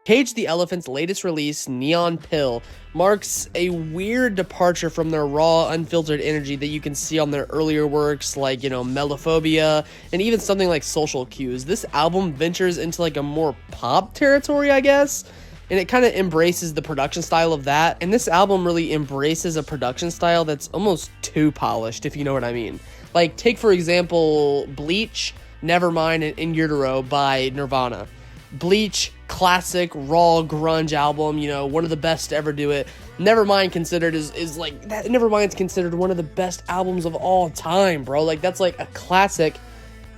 Cage the Elephant's latest release, Neon Pill, marks a weird departure from their raw, unfiltered energy that you can see on their earlier works like, Melophobia, and even something like Social Cues. This album ventures into like a more pop territory, I guess, and it kind of embraces the production style of that. And this album really embraces a production style that's almost too polished, if you know what I mean. Like, take for example, Bleach, Nevermind, and In Utero by Nirvana. Bleach, classic raw grunge album, one of the best to ever do it. Nevermind considered is like that. Nevermind's considered one of the best albums of all time, bro. Like, that's like a classic,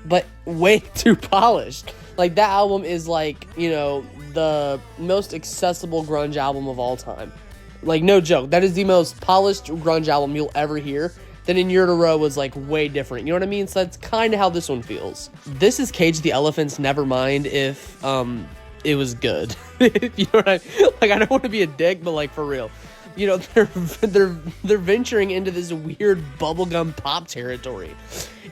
but way too polished. Like, that album is like, the most accessible grunge album of all time. Like, no joke. That is the most polished grunge album you'll ever hear. Then In Utero was like way different. You know what I mean? So that's kind of how this one feels. This is Cage the Elephant's Nevermind if it was good. You know what I mean? Like, I don't want to be a dick, but like, for real. They're venturing into this weird bubblegum pop territory.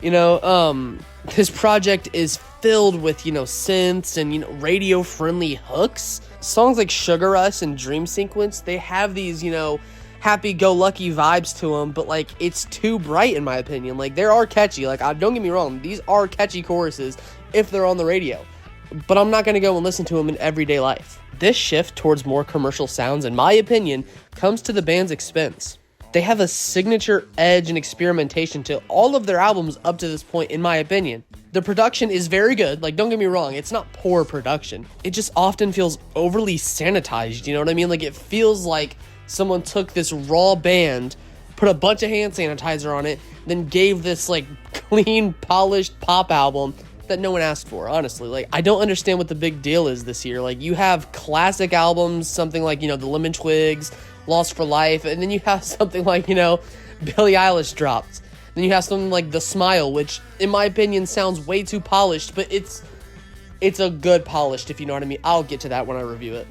This project is filled with, synths and, radio-friendly hooks. Songs like Sugar Rush and Dream Sequence, they have these, happy-go-lucky vibes to them, but like, it's too bright in my opinion. Like, they are catchy. Like, don't get me wrong, these are catchy choruses if they're on the radio, but I'm not going to go and listen to them in everyday life. This shift towards more commercial sounds, in my opinion, comes to the band's expense. They have a signature edge and experimentation to all of their albums up to this point, in my opinion. The production is very good. Like, don't get me wrong, it's not poor production. It just often feels overly sanitized, you know what I mean? Like, it feels like someone took this raw band, put a bunch of hand sanitizer on it, then gave this like clean, polished pop album that no one asked for, honestly. Like, I don't understand what the big deal is this year. Like, you have classic albums, something like, the Lemon Twigs, Lost for Life, and then you have something like, Billie Eilish dropped. Then you have something like The Smile, which, in my opinion, sounds way too polished, but it's a good polished, if you know what I mean. I'll get to that when I review it.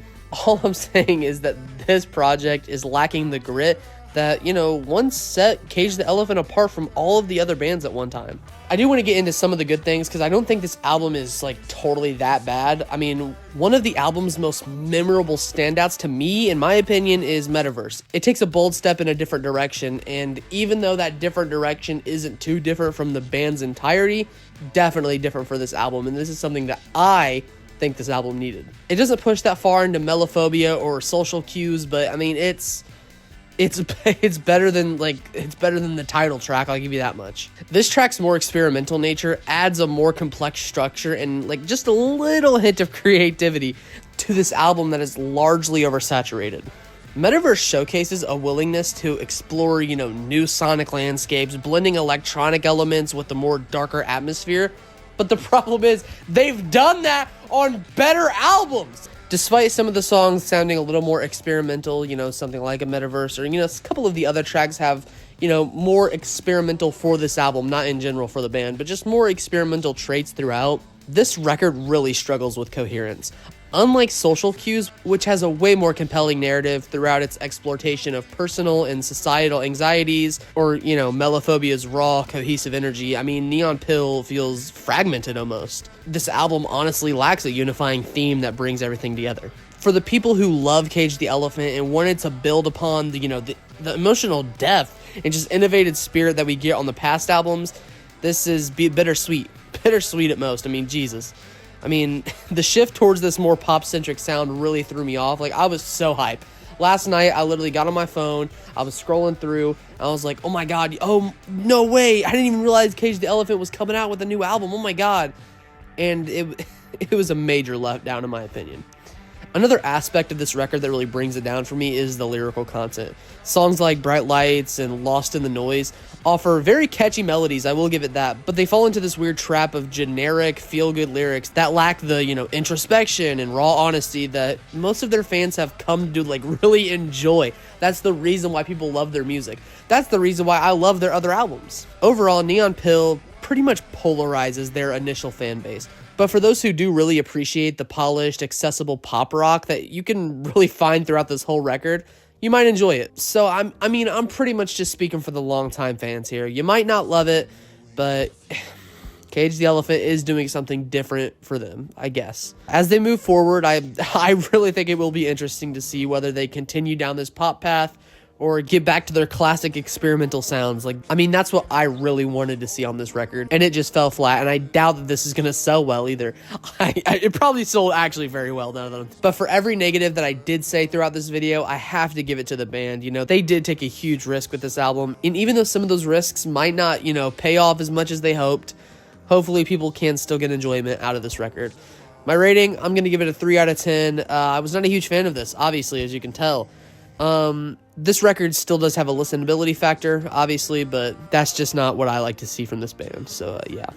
All I'm saying is that this project is lacking the grit that, once set Cage the Elephant apart from all of the other bands at one time. I do want to get into some of the good things, because I don't think this album is, like, totally that bad. I mean, one of the album's most memorable standouts to me, in my opinion, is Metaverse. It takes a bold step in a different direction, and even though that different direction isn't too different from the band's entirety, definitely different for this album, and this is something that I think this album needed. It doesn't push that far into Melophobia or Social Cues, but I mean, it's better than the title track, I'll give you that much. This track's more experimental nature adds a more complex structure and like just a little hint of creativity to this album that is largely oversaturated. Metaverse showcases a willingness to explore, new sonic landscapes, blending electronic elements with the more darker atmosphere. But the problem is, they've done that on better albums. Despite some of the songs sounding a little more experimental, something like a Metaverse, or, a couple of the other tracks have, more experimental for this album, not in general for the band, but just more experimental traits throughout. This record really struggles with coherence. Unlike Social Cues, which has a way more compelling narrative throughout its exploitation of personal and societal anxieties, or, Melophobia's raw, cohesive energy, I mean, Neon Pill feels fragmented almost. This album honestly lacks a unifying theme that brings everything together. For the people who love Cage the Elephant and wanted to build upon the emotional depth and just innovative spirit that we get on the past albums, this is bittersweet. Bittersweet at most. I mean, Jesus. I mean, the shift towards this more pop-centric sound really threw me off. Like, I was so hyped. Last night, I literally got on my phone, I was scrolling through, and I was like, oh my god, oh, no way, I didn't even realize Cage the Elephant was coming out with a new album, oh my god. And it was a major letdown in my opinion. Another aspect of this record that really brings it down for me is the lyrical content. Songs like Bright Lights and Lost in the Noise offer very catchy melodies, I will give it that, but they fall into this weird trap of generic, feel-good lyrics that lack the, introspection and raw honesty that most of their fans have come to, really enjoy. That's the reason why people love their music. That's the reason why I love their other albums. Overall, Neon Pill pretty much polarizes their initial fan base. But for those who do really appreciate the polished, accessible pop rock that you can really find throughout this whole record, you might enjoy it. So, I'm pretty much just speaking for the longtime fans here. You might not love it, but Cage the Elephant is doing something different for them, I guess. As they move forward, I really think it will be interesting to see whether they continue down this pop path or get back to their classic experimental sounds. Like, I mean, that's what I really wanted to see on this record, and it just fell flat, and I doubt that this is going to sell well either. It probably sold actually very well, but for every negative that I did say throughout this video, I have to give it to the band. You know, they did take a huge risk with this album, and even though some of those risks might not, you know, pay off as much as they hoped, hopefully people can still get enjoyment out of this record. My rating, I'm going to give it a 3 out of 10. I was not a huge fan of this, obviously, as you can tell. This record still does have a listenability factor, obviously, but that's just not what I like to see from this band. So, yeah.